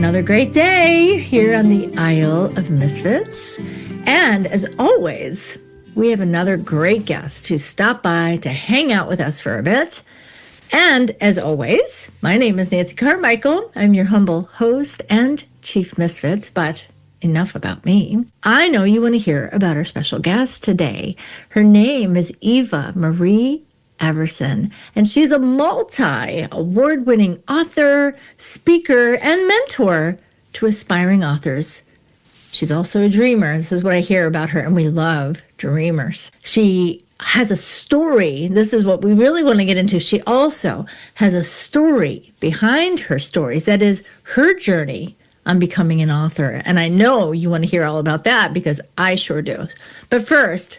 another great day here on the Isle of Misfits. And as always, we have another great guest who stopped by to hang out with us for a bit. And as always, my name is Nancy Carmichael. I'm your humble host and chief misfit, but enough about me. I know you want to hear about our special guest today. Her name is Eva Marie Everrson, and she's a multi-award-winning author, speaker, and mentor to aspiring authors. She's also a dreamer. This is what I hear about her, and we love dreamers. She has a story. This is what we really want to get into. She also has a story behind her stories. That is her journey on becoming an author. And I know you want to hear all about that because I sure do. But first,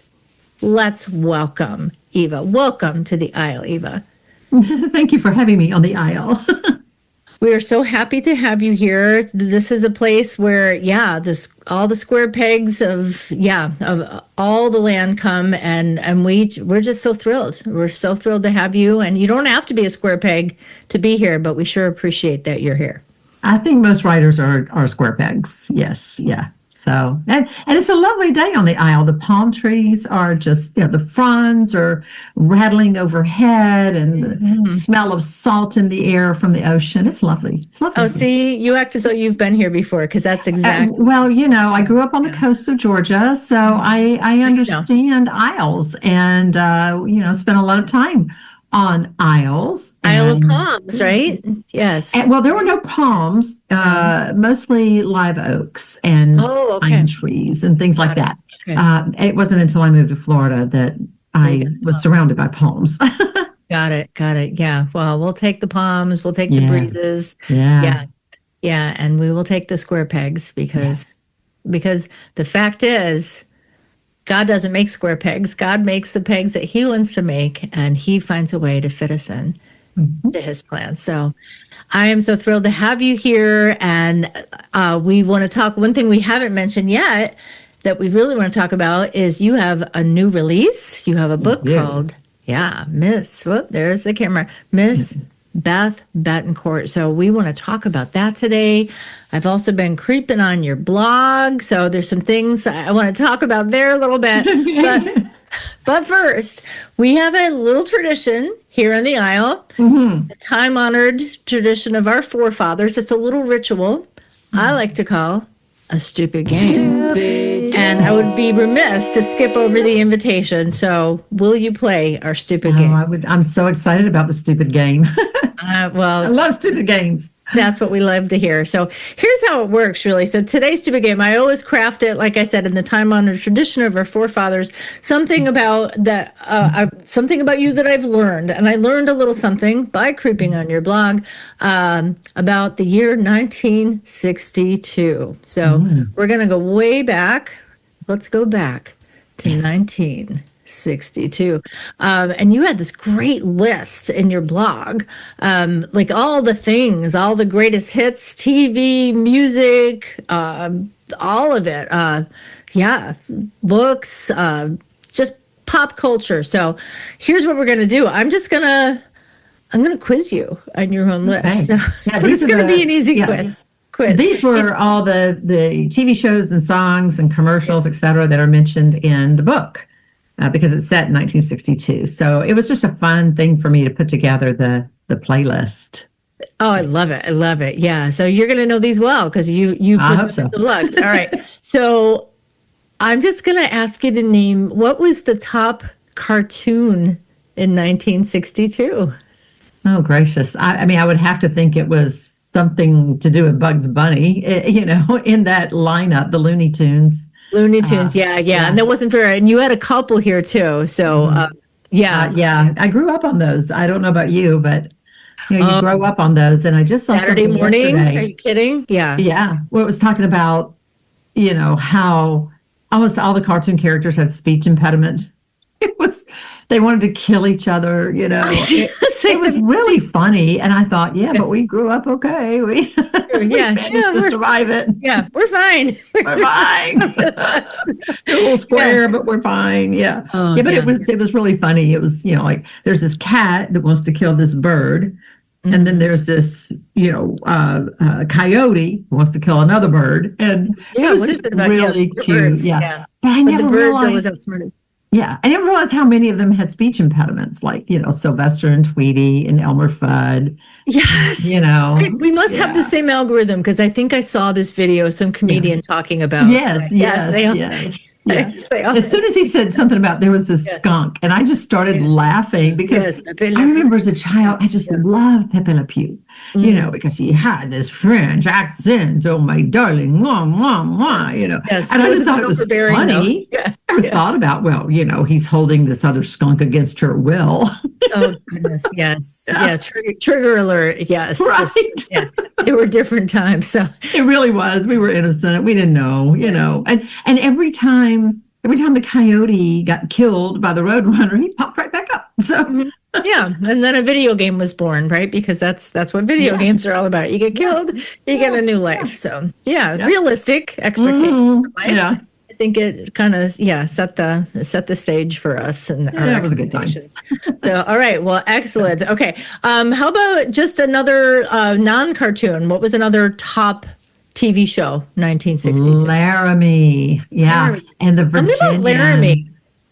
let's welcome Eva. Welcome to the Isle, Eva. Thank you for having me on the Isle. We are so happy to have you here. This is a place where, all the square pegs of all the land come, and we're just so thrilled. We're so thrilled to have you. And you don't have to be a square peg to be here, but we sure appreciate that you're here. I think most writers are square pegs. Yes, yeah. So, and it's a lovely day on the Isle. The palm trees are just, the fronds are rattling overhead, and the smell of salt in the air from the ocean. It's lovely. It's lovely. Oh, see, you act as though you've been here before, because that's exactly. I grew up on the coast of Georgia, so I understand isles, and spent a lot of time on isles. Isle of Palms, right? Yes. Well, there were no palms, mostly live oaks and pine trees and things like that. Okay. It wasn't until I moved to Florida that I was surrounded by palms. Got it. Yeah. Well, we'll take the palms. We'll take the breezes. Yeah. Yeah. And we will take the square pegs because the fact is, God doesn't make square pegs. God makes the pegs that he wants to make, and he finds a way to fit us in to his plan. So I am so thrilled to have you here. And we want to talk. One thing we haven't mentioned yet that we really want to talk about is you have a new release. You have a book called, there's the camera, Miss Beth Bettencourt. So we want to talk about that today. I've also been creeping on your blog, so there's some things I want to talk about there a little bit. But first, we have a little tradition here on the Isle, a time-honored tradition of our forefathers. It's a little ritual I like to call a stupid game. And I would be remiss to skip over the invitation. So will you play our stupid game? I'm so excited about the stupid game. I love stupid games. That's what we love to hear. So here's how it works, really. So today's stupid game, I always craft it, like I said, in the time-honored tradition of our forefathers, something about something about you that I've learned. And I learned a little something by creeping on your blog about the year 1962. So we're going to go way back. Let's go back to 1962. And you had this great list in your blog, like all the things, all the greatest hits, TV, music, all of it. Books, just pop culture. So here's what we're going to do. I'm going to quiz you on your own list. Okay. So it's going to be an easy quiz. These were all the TV shows and songs and commercials, et cetera, that are mentioned in the book. Because it's set in 1962. So it was just a fun thing for me to put together the playlist. Oh, I love it. Yeah. So you're going to know these well because you put them in the blog. All right. So I'm just going to ask you to name, what was the top cartoon in 1962? Oh, gracious. I mean, I would have to think it was something to do with Bugs Bunny, in that lineup, the Looney Tunes. Looney Tunes, yeah. And that wasn't fair. And you had a couple here too. So, I grew up on those. I don't know about you, but you grow up on those. And I just saw Saturday morning. Yesterday. Are you kidding? Yeah. Yeah. Well, it was talking about, how almost all the cartoon characters had speech impediments. They wanted to kill each other, It was really funny. And I thought, but we grew up okay. We managed to survive it. Yeah, we're fine. We're fine. A little square, but we're fine. Yeah. But it was really funny. It was, like there's this cat that wants to kill this bird. And then there's this, coyote who wants to kill another bird. And it was what is just it about really cute. birds? Yeah. Yeah. But I But the never birds always realized, outsmarted. yeah, I never realized how many of them had speech impediments, like, Sylvester and Tweety and Elmer Fudd, Yes. We must have the yeah. same algorithm because I think I saw this video, some Yeah. comedian talking about. Yes, Yes, yes, they all. yes, yeah. Yes, they all. As soon as he said something about there was this Yeah. skunk, and I just started laughing because Yes, Pepe I Le Pew. remember as a child, I just Yeah. loved Pepe Le Pew, Mm. because he had this French accent. Oh, my darling, mwah, mwah, mwah, Yes, and it I just wasn't thought it that was overbearing though. funny. Yeah, I never yeah. thought about, well, he's holding this other skunk against her will. Oh goodness, yes, Yeah, yeah. Trigger alert. Yes, right. yeah. They were different times. So It really was. We were innocent. We didn't know, And every time the coyote got killed by the roadrunner, he popped right back up. So mhm. Yeah, and then a video game was born, right? Because that's what video yeah, games are all about. You get yeah, killed, you get yeah, a new yeah, life. So yeah, yeah. realistic expectations for life. Yeah, I think it kind of set the stage for us and our yeah, it was a good time. expectations. So all right, well, excellent. Okay, how about just another non-cartoon? What was another top TV show, 1962? Laramie, yeah, Laramie. and the Tell me about Laramie. Virginian.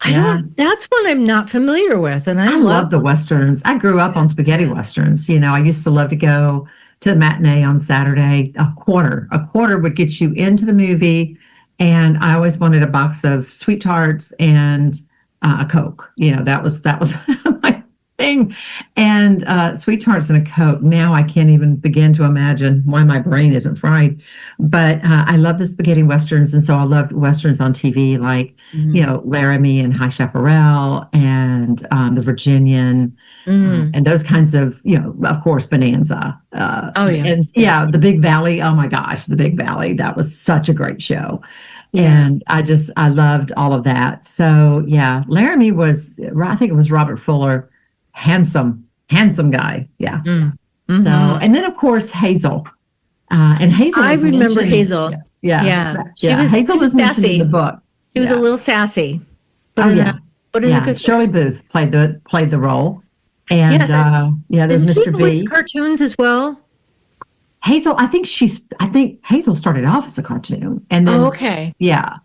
Yeah, That's one I'm not familiar with, and I I love the Westerns. I grew up on spaghetti yeah. Westerns. I used to love to go to the matinee on Saturday. A quarter would get you into the movie. And I always wanted a box of sweet tarts and a Coke. That was my thing. And sweet tarts and a Coke. Now I can't even begin to imagine why my brain isn't fried. But I love the spaghetti westerns, and so I loved westerns on TV, like Laramie and High Chaparral and the Virginian. Mm. And those kinds of course, Bonanza. Oh yeah. And yeah, the Big Valley. Oh my gosh, the Big Valley. That was such a great show. Yeah. And I loved all of that. So yeah, Laramie I think it was Robert Fuller, handsome guy. Yeah. Mm. So, Mhm. and then of course Hazel. And Hazel I was remember mentioned. Hazel. Yeah. Yeah. Hazel was mentioned in sassy. the book. She was a Yeah. little sassy. Oh yeah. But in a Yeah. good way. Shirley Booth played the role. And Yes. there's Did she Mr. voice B. cartoons as well? Hazel, I think Hazel started off as a cartoon, and then Oh, okay. yeah,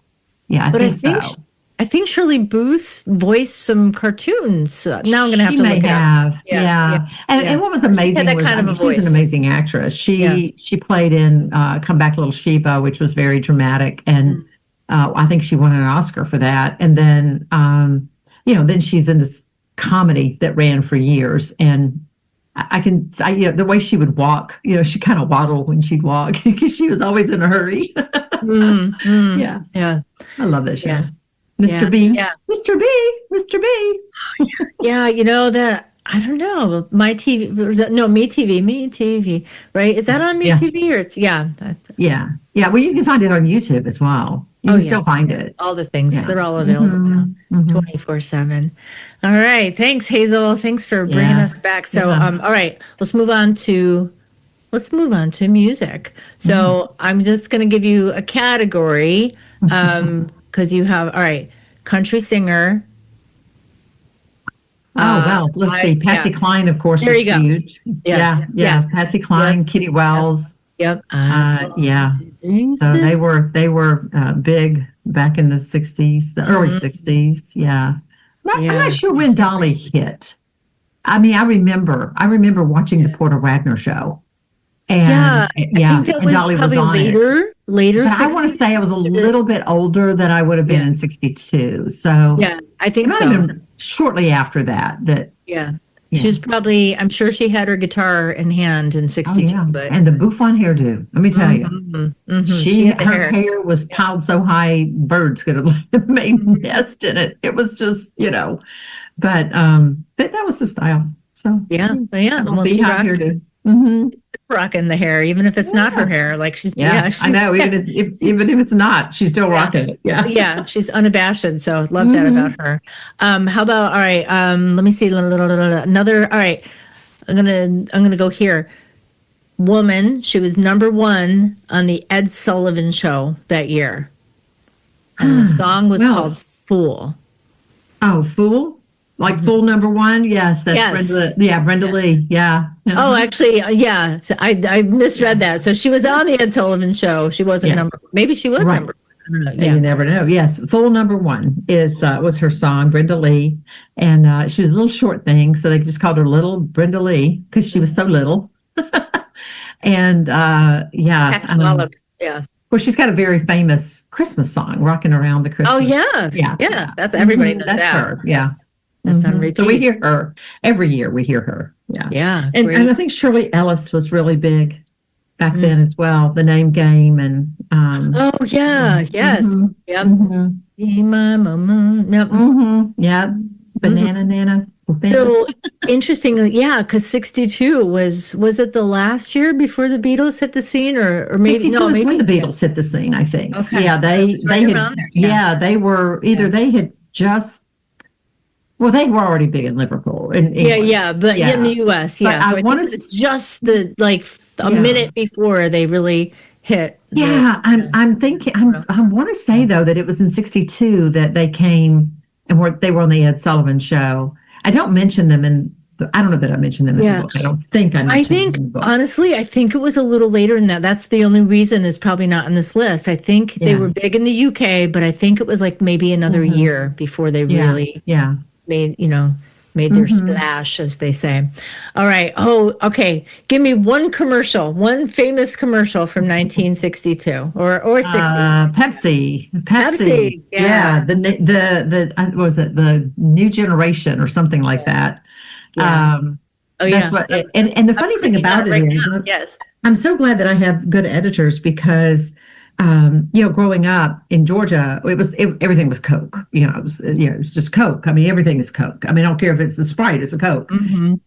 I But think so. I think Shirley Booth voiced some cartoons. Now I'm going to have She to may look it up. have, Yeah. yeah. And Yeah. what was She had amazing that was, kind of a she was an voice. amazing actress. Yeah. She played in Come Back Little Sheba, which was very dramatic, and I think she won an Oscar for that. And then then she's in this comedy that ran for years, and the way she would walk, she kind of waddled when she'd walk because she was always in a hurry. Yeah, Yeah. I love that show. Yeah. Mr. Yeah. B, Yeah. Mr. B, Mr. B. Yeah, that I don't know. My TV was that, no, Me TV, right? Is that on Me Yeah. TV or it's Yeah. Well, you can find it on YouTube as well. You can still find it. all the things. Yeah. They're all available now. 24/7. All right. Thanks, Hazel. Thanks for bringing Yeah. us back. So, Yeah. all right, let's move on to music. So, I'm just going to give you a category because you have, all right, country singer. Well, let's see. Patsy Cline, of course, There was you go. huge. Yes. Yeah. Patsy Cline, Kitty Wells. Yep. Yeah. So they were big back in the 60s, the early 60s. Yeah. I'm not sure when Dolly hit. I mean, I remember watching the Porter Wagner show. And I think that was Dolly probably was on it. later. But I want to say I was a little bit older than I would have been in 62. So yeah, I think it might so. have been shortly after that. Yeah. She was probably, I'm sure she had her guitar in hand in 62. But and the bouffant hairdo, let me tell you. Her hair was piled so high, birds could have made a nest in it. It was just, but that was the style. So yeah. Well, she beehive hairdo. Rocking the hair, even if it's not her hair. Like she's I know. Even if it's not, she's still rocking it. Yeah, she's unabashed. So love that about her. How about all right? Let me see another. All right, I'm gonna go here. Woman, she was number 1 on the Ed Sullivan Show that year, and the song was called "Fool." Oh, Fool. like full number one. Yes, that's Yes. Brenda. Yeah, Brenda Lee. Yeah. Oh, actually, yeah. So I misread that. So she was on the Ed Sullivan Show. She wasn't Yeah. maybe she was Right. number one. I don't know. You Yeah. never know. Yes, full number one was her song, Brenda Lee, and she was a little short thing, so they just called her Little Brenda Lee because she was so little. And Packed a wallop. Yeah. well, she's got a very famous Christmas song, "Rocking Around the Christmas." Oh, yeah. Yeah, Yeah. That's everybody knows that's that. her. Yeah. Yes. That's on So we repeat. hear her every year. We hear her. Yeah. Yeah. And Great. I think Shirley Ellis was really big back then as well. The Name Game and Oh, yeah. Yes. Yep. Be my mama. Yep. Yeah. Banana Nana. So interestingly, yeah, because 62 was it the last year before the Beatles hit the scene, or maybe 62 no, is maybe when the Beatles hit the scene, I think. Okay. Yeah, they right had around there, they were either they had just well, they were already big in Liverpool in England. but in the US, But yeah. So I I want think to it's just the a minute before they really hit. I'm thinking I want to say though that it was in 62 that they came and they were on the Ed Sullivan Show. I don't mention them I don't know that I mentioned them in the book. I don't think I mentioned them in the book. Honestly, I think it was a little later than that. That's the only reason it's probably not on this list. I think they were big in the UK, but I think it was like maybe another year before they really made their splash, as they say. All right. Oh, okay. Give me one famous commercial from 1962 or 60. Pepsi. Yeah. What was it? The New Generation or something like that. Yeah. That's what. And the funny thing about it is, yes, I'm so glad that I have good editors because, growing up in Georgia, everything was Coke. It was just Coke. I mean, everything is Coke. I mean, I don't care if it's a Sprite, it's a Coke.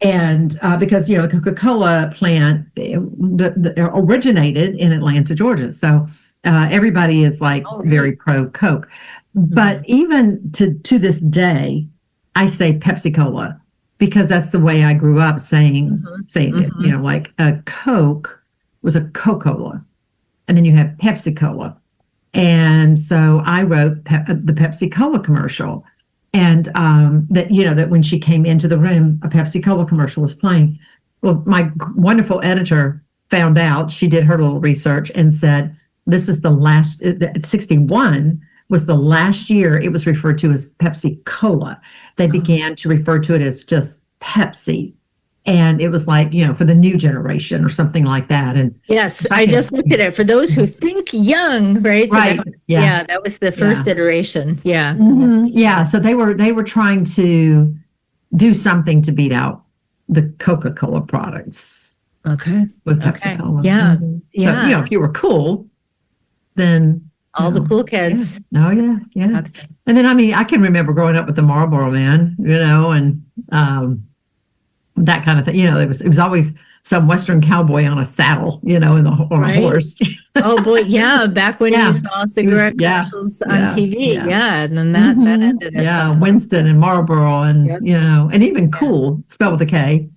And because the Coca-Cola plant originated in Atlanta, Georgia, so everybody is like very pro Coke. But even to this day, I say Pepsi Cola because that's the way I grew up saying it. Like a Coke was a Coca-Cola. And then you have Pepsi Cola. And so I wrote the Pepsi Cola commercial. And that when she came into the room, a Pepsi Cola commercial was playing. Well, my wonderful editor found out, she did her little research and said, this is the last, 61 was the last year it was referred to as Pepsi Cola. They began to refer to it as just Pepsi. And it was like, for the new generation or something like that. And yes, I just looked at it. For those who think young, right? So right. That was the first iteration. Yeah. Yeah. So they were trying to do something to beat out the Coca-Cola products. Okay. With Pepsi Cola. Yeah. Yeah. So, if you were cool, then all the cool kids. Yeah. Oh yeah. Yeah. Pepsi. And then I can remember growing up with the Marlboro Man, and that kind of thing. It was always some Western cowboy on a saddle, on a horse. Oh boy, yeah. Back when you saw cigarette commercials on TV, and then that ended. Winston and Marlboro, and and even Cool, spelled with a K.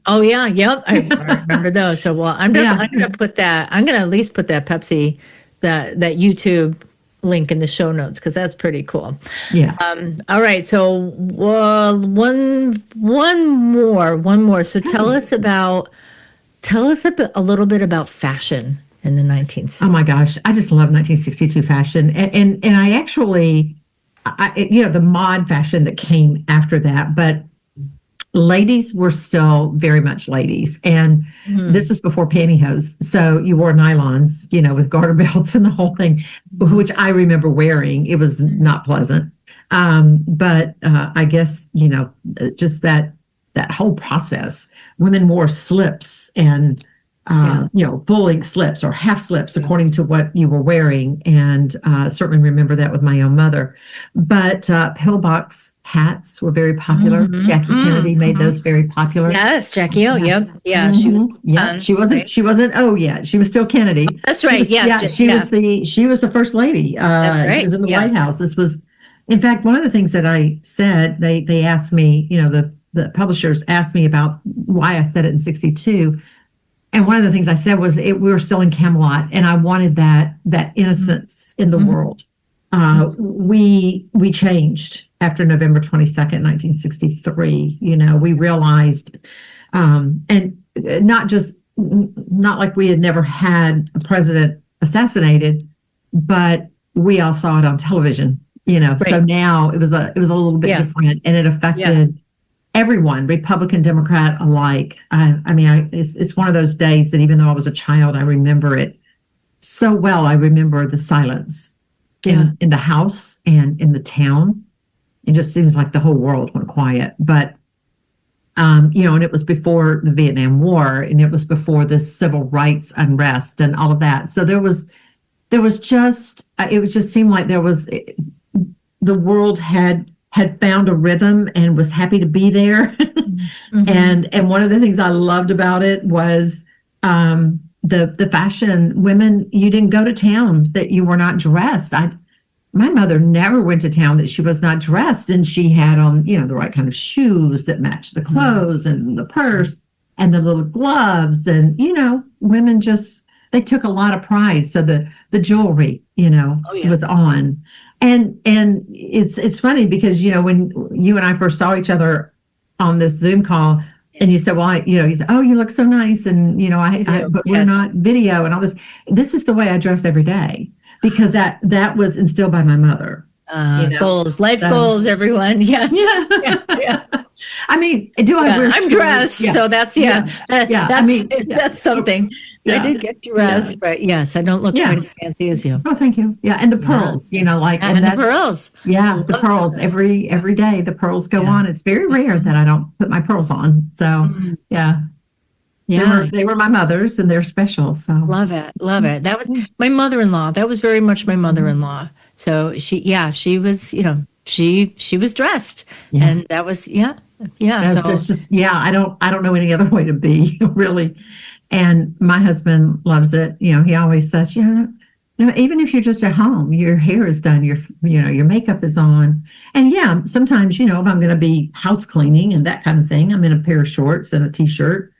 Oh yeah, yep. I remember those. So I'm gonna put that. I'm gonna at least put that Pepsi, that YouTube link in the show notes because that's pretty cool. Yeah. All right. So one more. So tell us a little bit about fashion in the 1960s. Oh my gosh, I just love 1962 fashion, and I actually, the mod fashion that came after that, but ladies were still very much ladies, and this was before pantyhose, so you wore nylons, with garter belts and the whole thing, which I remember wearing. It was not pleasant, but I guess just that whole process. Women wore slips and full-length slips or half slips according to what you were wearing, and certainly remember that with my own mother. But pillbox hats were very popular. Jackie Kennedy made those very popular. Yes, Jackie. Oh, yep. Yeah, she was. She wasn't. Right? She wasn't. Oh, yeah. She was still Kennedy. That's right. She was the first lady. That's right. She was in the White House. This was, in fact, one of the things that I said. They asked me. The publishers asked me about why I said it in 62. And one of the things I said was we were still in Camelot, and I wanted that innocence in the world. We changed. after November 22nd, 1963, we realized, and not like we had never had a president assassinated, but we all saw it on television, Right. So now it was a little bit different, and it affected everyone, Republican, Democrat alike. It's one of those days that even though I was a child, I remember it so well. I remember the silence in the house and in the town. It just seems like the whole world went quiet. But and it was before the Vietnam War, and it was before the civil rights unrest and all of that. So it was just seemed like the world had found a rhythm and was happy to be there. And one of the things I loved about it was the fashion. Women, you didn't go to town that you were not dressed. My mother never went to town that she was not dressed, and she had on, the right kind of shoes that matched the clothes and the purse and the little gloves. And, women they took a lot of pride. So the jewelry, was on. And it's funny because, when you and I first saw each other on this Zoom call, and you said, well, you said, oh, you look so nice. And, but we're not video and all this. This is the way I dress every day, because that was instilled by my mother. Goals, life goals, everyone. Yes. Yeah. I mean, I wear I'm dressed, so that's that's something. I did get dressed, but yes, I don't look quite as fancy as you. Oh, thank you. Yeah, and the pearls, and the pearls. Yeah, the pearls every day. The pearls go on. It's very rare that I don't put my pearls on. So yeah. They were my mother's, and they're special. So love it. That was my mother-in-law. That was very much my mother-in-law. So she was, she was dressed, and that was So it's just I don't know any other way to be really. And my husband loves it. He always says, even if you're just at home, your hair is done, your makeup is on, and sometimes if I'm going to be house cleaning and that kind of thing, I'm in a pair of shorts and a t-shirt.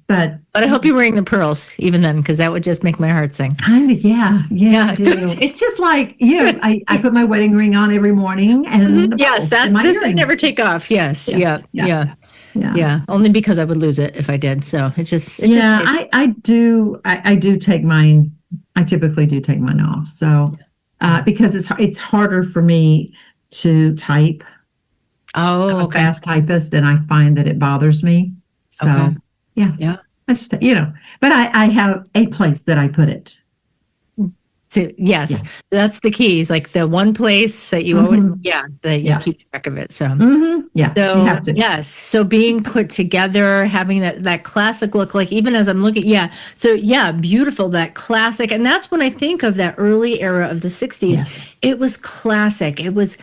But I hope you're wearing the pearls even then, because that would just make my heart sing. Kind of, I do. It's just like I put my wedding ring on every morning, and yes, this I never take off. Yes, yeah. Only because I would lose it if I did. So I do take mine. I typically do take mine off. So because it's harder for me to type. Oh, I'm a fast typist, and I find that it bothers me. So. Yeah. I just, but I have a place that I put it. So, yes, that's the key. Is like the one place that you always, that you keep track of it. So, so you have to. Yes. So being put together, having that classic look, like even as I'm looking, So beautiful, that classic. And that's when I think of that early era of the 60s. Yes. It was classic. It was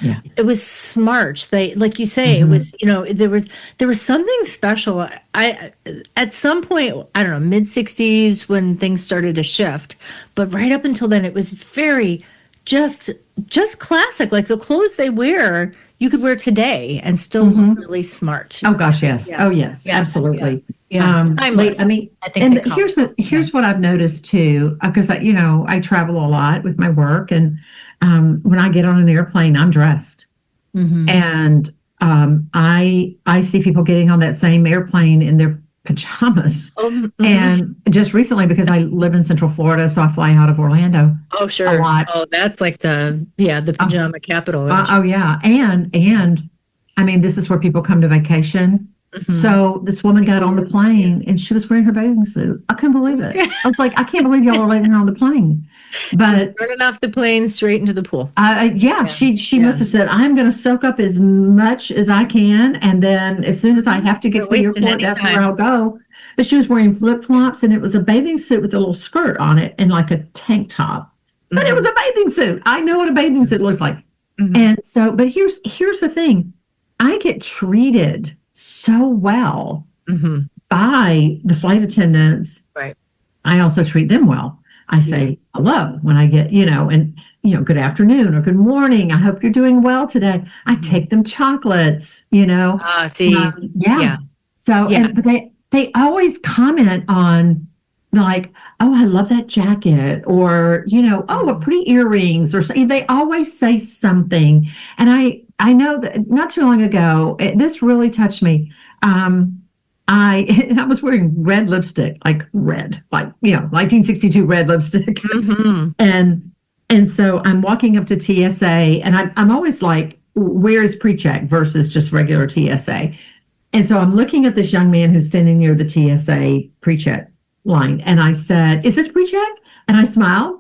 smart. They, like you say, it was, there was something special. At some point, I don't know, mid 60s when things started to shift, but right up until then, it was very just classic. Like the clothes they wear, you could wear today and still look really smart. Oh gosh, yes. Yeah. Oh yes, absolutely. Yeah. I think here's what I've noticed too, because I travel a lot with my work, and when I get on an airplane, I'm dressed, and I see people getting on that same airplane in their pajamas. And just recently, because I live in Central Florida, so I fly out of Orlando. Oh, sure. A lot. Oh, that's like the pajama capital. And I mean, this is where people come to vacation. So this woman got on the plane and she was wearing her bathing suit. I couldn't believe it. I was like, I can't believe y'all are letting her on the plane. But running off the plane straight into the pool. She must have said, I'm going to soak up as much as I can, and then as soon as I have to get to the airport, that's where I'll go. But she was wearing flip-flops, and it was a bathing suit with a little skirt on it and like a tank top. But it was a bathing suit. I know what a bathing suit looks like. And so, but here's the thing. I get treated so well by the flight attendants. Right. I also treat them well. I say hello when I get, good afternoon or good morning. I hope you're doing well today. I take them chocolates, see. So, but they always comment on like, oh, I love that jacket, or, oh, what pretty earrings, or something. They always say something. And I know that not too long ago, this really touched me. I was wearing red lipstick, like red, like 1962 red lipstick, Hmm. and so I'm walking up to TSA, and I'm always like, where is pre-check versus just regular TSA? And so I'm looking at this young man who's standing near the TSA pre-check line, and I said, "Is this pre-check?" And I smiled.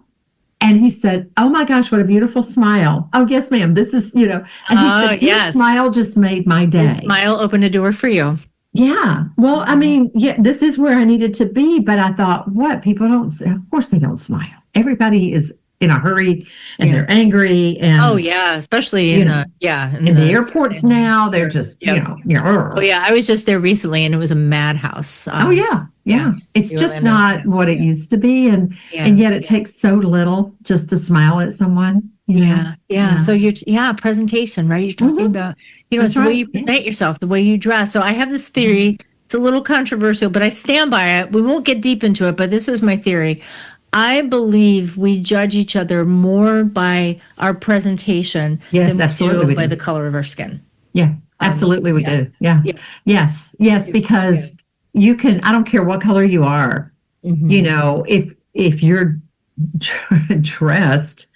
And he said, "Oh my gosh, what a beautiful smile." "Oh, yes, ma'am. This is, and he Oh, said, "Your yes. smile just made my Your day." smile opened a door for you. Yeah. Well, I Mhm. mean, yeah, this is where I needed to be, but I thought, what? People don't, of course they don't smile. Everybody is in a hurry and Yeah. they're angry Oh, and, yeah. Especially you know, in in the the airports now, they're here. just, Yep. Oh, yeah. I was just there recently and it was a madhouse. oh yeah, Yeah. yeah. It's The just Orlando. not what it used to be. And Yeah. yet it takes so little just to smile at someone. Yeah. Yeah. Yeah. So presentation, right? You're talking Hmm. about, it's That's the way right. you Yeah. present yourself, the way you dress. So I have this Mhm. theory. It's a little controversial, but I stand by it. We won't get deep into it, but this is my theory. I believe we judge each other more by our presentation Yes, than we absolutely do we by do. the color of our skin. Yeah, absolutely we Yeah. do. Yeah. Yeah. Yes. Yes, because you can, I don't care what color you are, Hmm. if you're dressed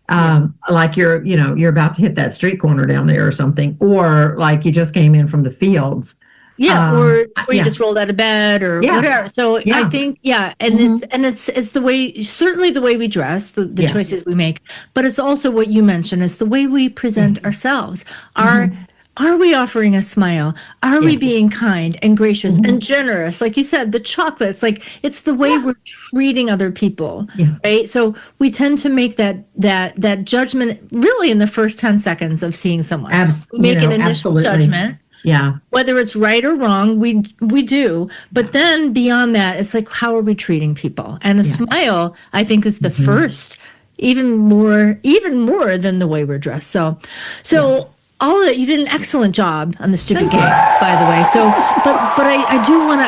Yeah. like you're about to hit that street corner down there or something, or like you just came in from the fields. Yeah, or you Yeah. just rolled out of bed or Yeah. whatever. So I Yeah. think, yeah, and Hmm. it's the way, certainly the way we dress, the Yeah. choices we make, but it's also what you mentioned, it's the way we present Yes. ourselves. Are Hmm. are we offering a smile? Are we Yes. being kind and gracious and Hmm. generous? Like you said, the chocolates, like it's the way Yeah. we're treating other people, Yeah. right? So we tend to make that judgment really in the first 10 seconds of seeing someone. We make an initial Absolutely. judgment, Yeah. whether it's right or wrong, we do. But Yeah. then beyond that, it's like, how are we treating people? And a Yeah. smile, I think, is the Hmm. first, even more than the way we're dressed. So, Yeah. so all of that, you did an excellent job on the stupid Thank you. game, by the way. So, but I do want to,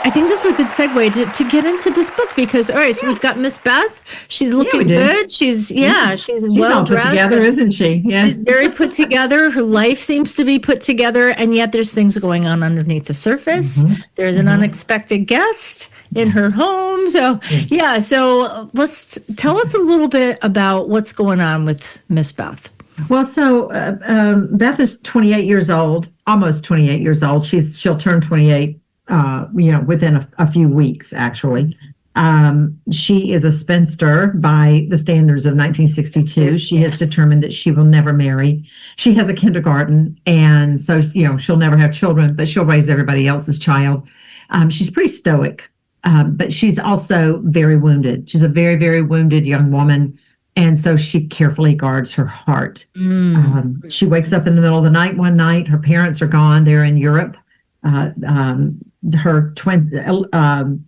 I think this is a good segue to get into this book because, all right, so we've got Miss Beth. She's Yeah, we looking do. good. She's, Yeah. she's She's well all put dressed. together, isn't she? Yeah. She's very put together. Her life seems to be put together, and yet there's things going on underneath the surface. Hmm. There's an Hmm. unexpected guest in Yeah. her home. So, Yeah. yeah. So let's tell us a little bit about what's going on with Miss Beth. Well, so Beth is 28 years old, almost 28 years old. She'll turn 28, within a few weeks, actually. She is a spinster by the standards of 1962. She has determined that she will never marry. She has a kindergarten, and so she'll never have children, but she'll raise everybody else's child. She's pretty stoic, but she's also very wounded. She's a very, very wounded young woman. And so she carefully guards her heart. She wakes up in the middle of the night one night. Her parents are gone. They're in Europe. Uh, um, her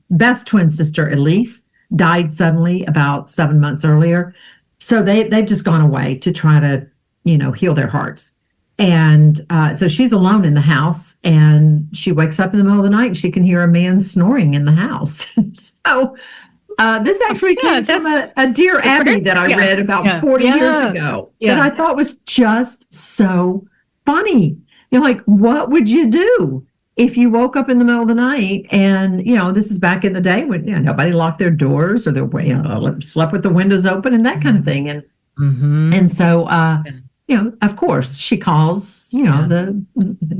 Beth's twin sister, Elise, died suddenly about 7 months earlier. So they've just gone away to try to, heal their hearts. And so she's alone in the house, and she wakes up in the middle of the night and she can hear a man snoring in the house. So this actually Yeah, came from a Dear Abby that I read about 40 years ago that I thought was just so funny. Like, what would you do if you woke up in the middle of the night and, this is back in the day when nobody locked their doors or slept with the windows open and that kind of thing. And so, of course, she calls, the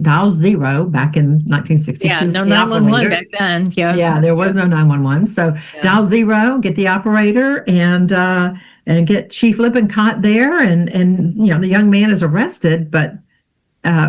dial zero back in 1962. Yeah, no 911 back then. Yeah. Yeah, there was no 911. So dial zero, get the operator, and get Chief Lippincott there, and the young man is arrested. But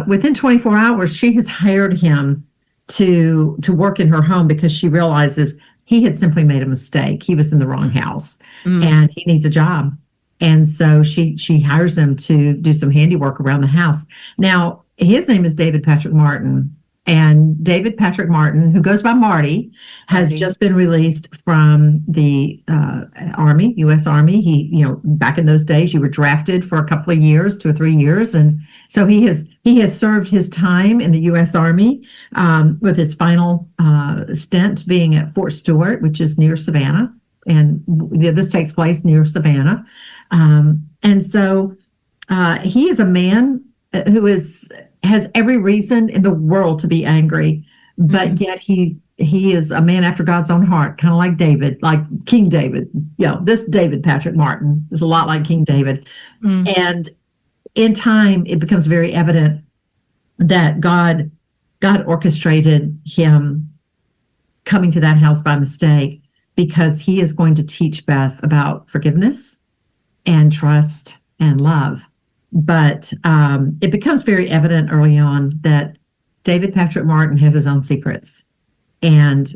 within 24 hours, she has hired him to work in her home because she realizes he had simply made a mistake. He was in the wrong house, and he needs a job. And so she hires him to do some handiwork around the house. Now, his name is David Patrick Martin. And David Patrick Martin, who goes by Marty, has just been released from the Army, U.S. Army. He, back in those days, you were drafted for a couple of years, 2 or 3 years. And so he has served his time in the U.S. Army, with his final stint being at Fort Stewart, which is near Savannah. And this takes place near Savannah. And so he is a man who has every reason in the world to be angry, but yet he is a man after God's own heart, kind of like David, like King David. This David Patrick Martin is a lot like King David. And in time, it becomes very evident that God orchestrated him coming to that house by mistake, because he is going to teach Beth about forgiveness and trust and love. But it becomes very evident early on that David Patrick Martin has his own secrets. And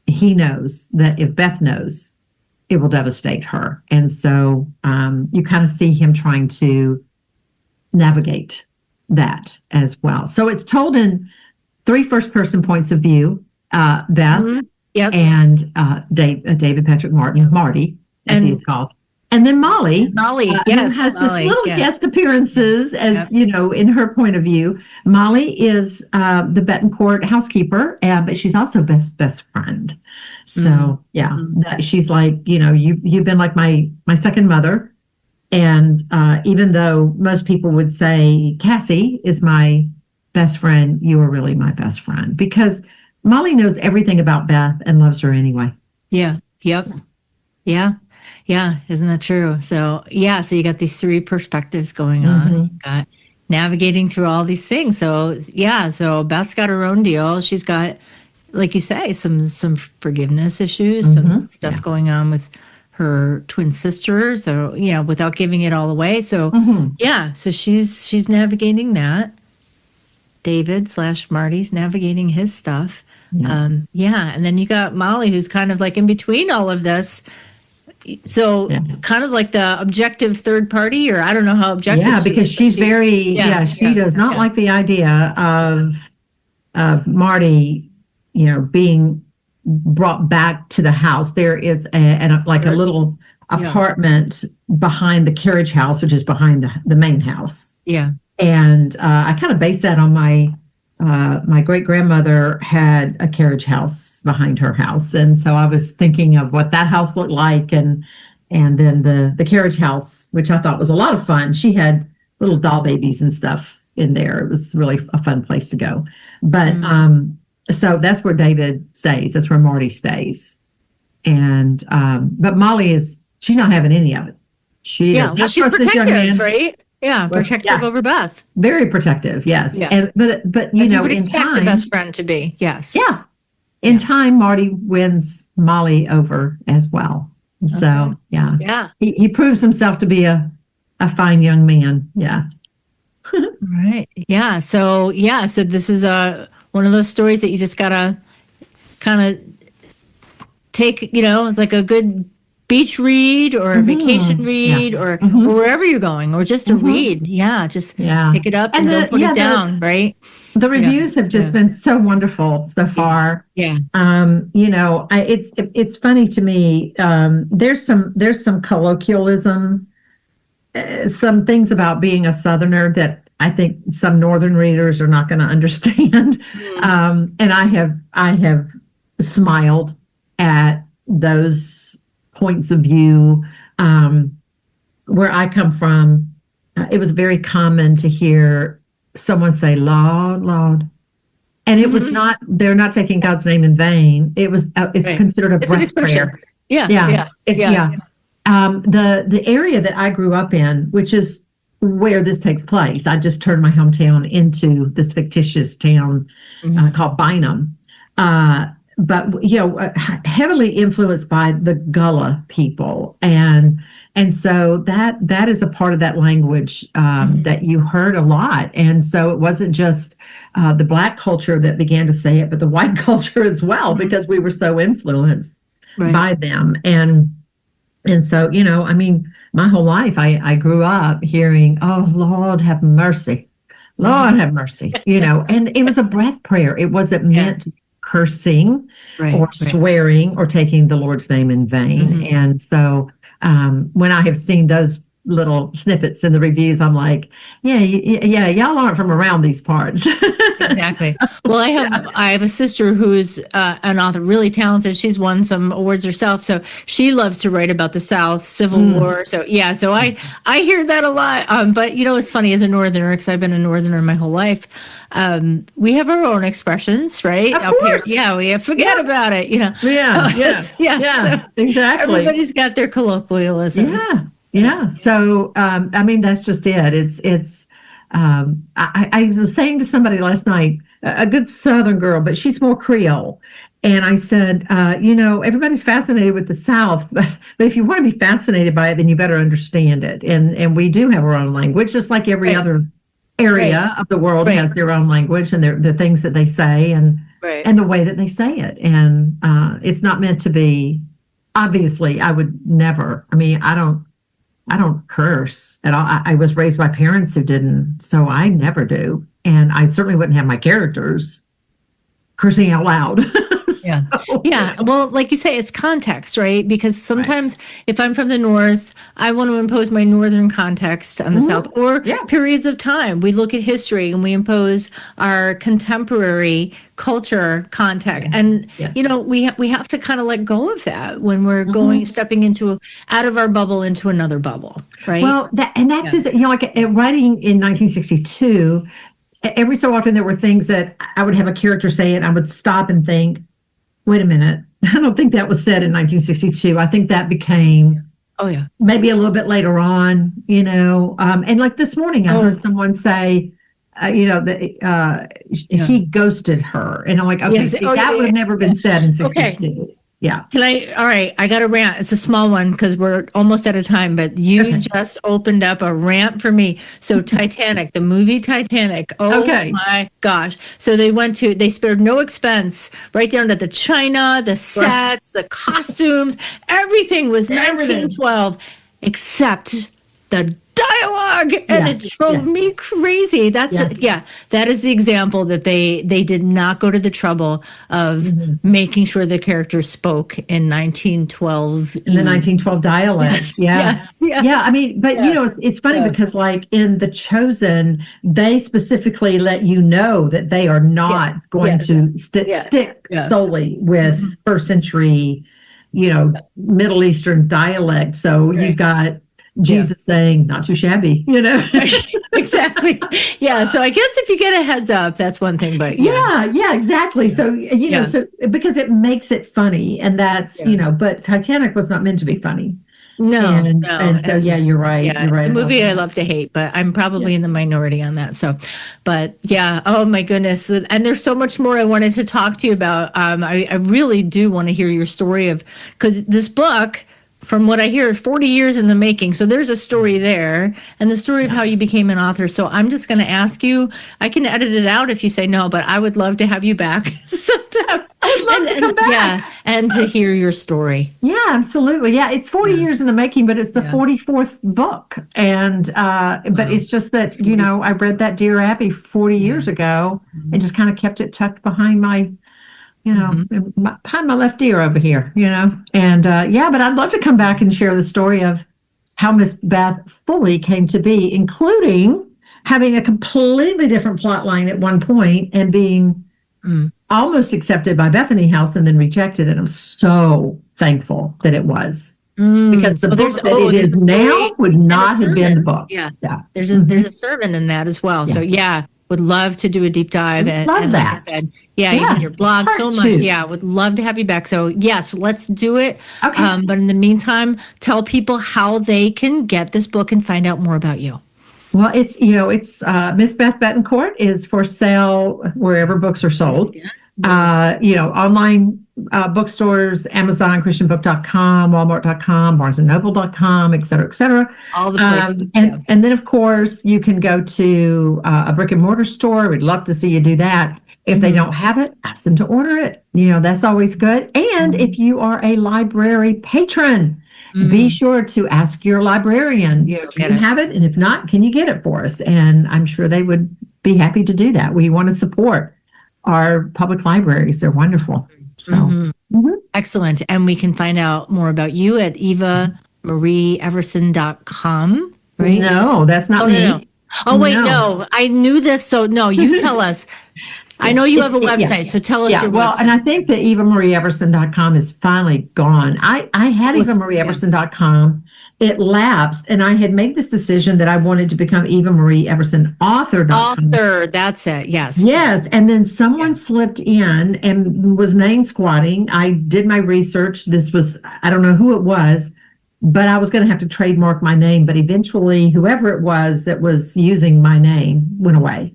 he knows that if Beth knows, it will devastate her. And so you kind of see him trying to navigate that as well. So it's told in 3 first-person points of view, Beth and David Patrick Martin, Marty, as he is called. And then Molly, who has just little guest appearances, as in her point of view. Molly is the Bettencourt housekeeper, but she's also Beth's best friend. So she's like, you've been like my second mother. And even though most people would say Cassie is my best friend, you are really my best friend, because Molly knows everything about Beth and loves her anyway. Yeah. Yep. Yeah. Yeah. Isn't that true? So, so you got these 3 perspectives going on. You got navigating through all these things. So, so Beth's got her own deal. She's got, like you say, some forgiveness issues, some stuff going on with her twin sister. So, without giving it all away. So, so she's navigating that. David / Marty's navigating his stuff. And then you got Molly, who's kind of like in between all of this. So kind of like the objective third party, or I don't know how objective. Yeah, because she's very, she does not like the idea of Marty, being brought back to the house. There is a little apartment behind the carriage house, which is behind the main house. Yeah. And I kind of base that on my great grandmother had a carriage house behind her house, and so I was thinking of what that house looked like, and then the carriage house, which I thought was a lot of fun. She had little doll babies and stuff in there. It was really a fun place to go. But so that's where David stays. That's where Marty stays, and but Molly she's not having any of it. She's protective, right? Yeah, protective over Beth. Very protective, yes. Yeah. And but as you would expect the best friend to be, yes. Yeah. In time, Marty wins Molly over as well. So he proves himself to be a fine young man. Yeah. Right. Yeah. So this is one of those stories that you just gotta kind of take, like a good beach read or a vacation read or wherever you're going, or just a read. Yeah, just pick it up and don't put it down, right? The reviews have just been so wonderful so far. Yeah. It's funny to me. There's some colloquialism, some things about being a Southerner that I think some Northern readers are not going to understand. And I have smiled at those points of view. Where I come from, it was very common to hear someone say, Lord, Lord. And it was not, they're not taking God's name in vain. It's considered a breath prayer. The area that I grew up in, which is where this takes place, I just turned my hometown into this fictitious town called Bynum. But heavily influenced by the Gullah people, and so that is a part of that language that you heard a lot. And so it wasn't just the Black culture that began to say it, but the white culture as well, because we were so influenced by them. And so my whole life I grew up hearing, "Oh Lord, have mercy, Lord have mercy," and it was a breath prayer. It wasn't meant cursing or swearing or taking the Lord's name in vain. And so when I have seen those little snippets in the reviews. I'm like, yeah, yeah, y'all aren't from around these parts. Exactly. Well, I have a sister who's an author, really talented. She's won some awards herself, so she loves to write about the South, Civil War. So yeah, so I hear that a lot. But it's funny as a Northerner, because I've been a Northerner my whole life. We have our own expressions, right? Of Up here, course. yeah, we forget about it. Yeah, So yeah, so exactly. everybody's got their colloquialisms. Yeah. So, I mean, that's just it. I was saying to somebody last night, a good Southern girl, but she's more Creole. And I said, everybody's fascinated with the South, but if you want to be fascinated by it, then you better understand it. And we do have our own language, just like every Right. other area of the world Right. has their own language and the things that they say and Right. the way that they say it. And it's not meant to be. Obviously, I would never. I mean, I don't curse at all. I was raised by parents who didn't, so I never do. And I certainly wouldn't have my characters cursing out loud. Yeah. Yeah. Well, like you say, it's context, right? Because sometimes if I'm from the North, I want to impose my Northern context on the South, or periods of time. We look at history and we impose our contemporary culture context. And, we have to kind of let go of that when we're stepping out of our bubble into another bubble, right? Well, that's just, like writing in 1962, every so often there were things that I would have a character say and I would stop and think, wait a minute, I don't think that was said in 1962. I think that became maybe a little bit later on, and like this morning I heard someone say, that he ghosted her. And I'm like, okay, that would have never been said in 62. Yeah. All right, I got a rant. It's a small one because we're almost out of time, but you just opened up a rant for me. So Titanic, the movie Titanic. Oh my gosh. So they spared no expense, right down to the china, the sets, the costumes, everything was 1912, except the dialogue, and it drove me crazy. That is the example that they did not go to the trouble of making sure the characters spoke in 1912 in the 1912 dialect. Yes. I mean, but it's funny because like in The Chosen, they specifically let you know that they are not going to stick solely with first century Middle Eastern dialect. So you've got Jesus saying, not too shabby, Exactly. Yeah. So I guess if you get a heads up, that's one thing, but exactly. So, so because it makes it funny, and that's, but Titanic was not meant to be funny. No. And so, you're right. Yeah, you're right. It's a movie I love to hate, but I'm probably in the minority on that. So, but oh my goodness. And there's so much more I wanted to talk to you about. I really do want to hear your story because this book, from what I hear, is 40 years in the making. So there's a story there, and the story of how you became an author. So I'm just going to ask you, I can edit it out if you say no, but I would love to have you back sometime. I would love to come back. Yeah, and to hear your story. Yeah, absolutely. Yeah, it's 40 years in the making, but it's the 44th book. And, but it's just that, I read that Dear Abby 40 years ago and just kind of kept it tucked behind my behind my left ear over here, and but I'd love to come back and share the story of how Miss Beth fully came to be, including having a completely different plot line at one point and being almost accepted by Bethany House and then rejected. And I'm so thankful that it was. Because the book that it is now would not have been the book. Yeah. There's a sermon in that as well. So would love to do a deep dive. Love and that. Like I said, even your blog so much. Yeah, would love to have you back. So yes, let's do it. Okay. But in the meantime, tell people how they can get this book and find out more about you. Well, it's Miss Beth Bettencourt is for sale wherever books are sold. Online bookstores, Amazon, ChristianBook.com, Walmart.com, BarnesandNoble.com, et cetera, et cetera. All the places. And then, of course, you can go to a brick and mortar store. We'd love to see you do that. If they don't have it, ask them to order it. That's always good. And if you are a library patron, be sure to ask your librarian, do you have it? And if not, can you get it for us? And I'm sure they would be happy to do that. We want to support our public libraries. They're wonderful. So excellent. And we can find out more about you at marieeverson.com, right? No, that's not me. No. Oh, wait, No. no. I knew this. So, no, you tell us. I know you have a website, so tell us your well, website. and I think that EvaMarieEverson.com is finally gone. I had EvaMarieEverson.com. It lapsed, and I had made this decision that I wanted to become EvaMarieEversonAuthor.com. Author, that's it. Yes. Yes, and then someone slipped in and was name squatting. I did my research. This was, I don't know who it was, but I was going to have to trademark my name. But eventually, whoever it was that was using my name went away.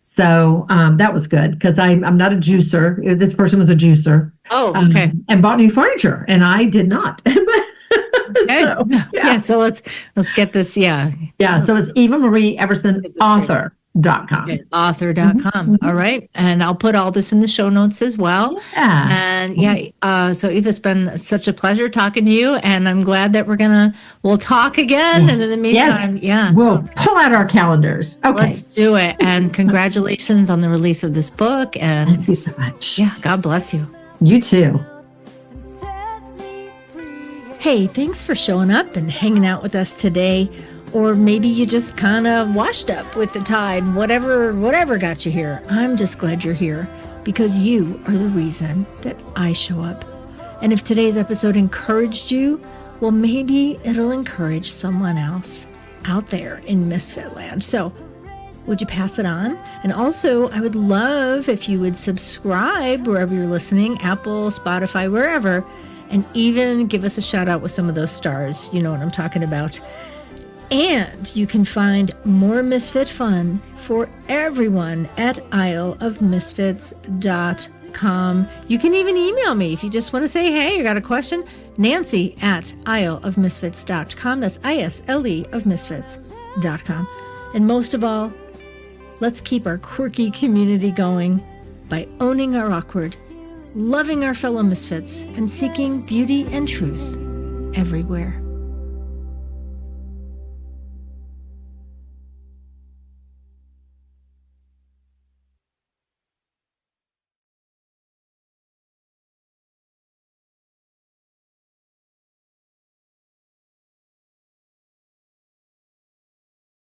So that was good because I'm not a juicer. This person was a juicer. Oh, okay. And bought new furniture, and I did not. Okay. So let's get this. Yeah. So it's Eva Marie Everson Author.com. Okay, author.com. All right. And I'll put all this in the show notes as well. Yeah. And so Eva, it's been such a pleasure talking to you. And I'm glad that we'll talk again. And in the meantime, we'll pull out our calendars. Okay. Let's do it. And congratulations on the release of this book. And thank you so much. Yeah. God bless you. You too. Hey, thanks for showing up and hanging out with us today. Or maybe you just kind of washed up with the tide, whatever got you here. I'm just glad you're here because you are the reason that I show up. And if today's episode encouraged you, well, maybe it'll encourage someone else out there in Misfit Land. So would you pass it on? And also, I would love if you would subscribe wherever you're listening, Apple, Spotify, wherever, and even give us a shout out with some of those stars. You know what I'm talking about. And you can find more Misfit fun for everyone at isleofmisfits.com. You can even email me if you just want to say, hey, I got a question. Nancy at isleofmisfits.com. That's ISLE of misfits.com. And most of all, let's keep our quirky community going by owning our awkward, loving our fellow misfits, and seeking beauty and truth everywhere.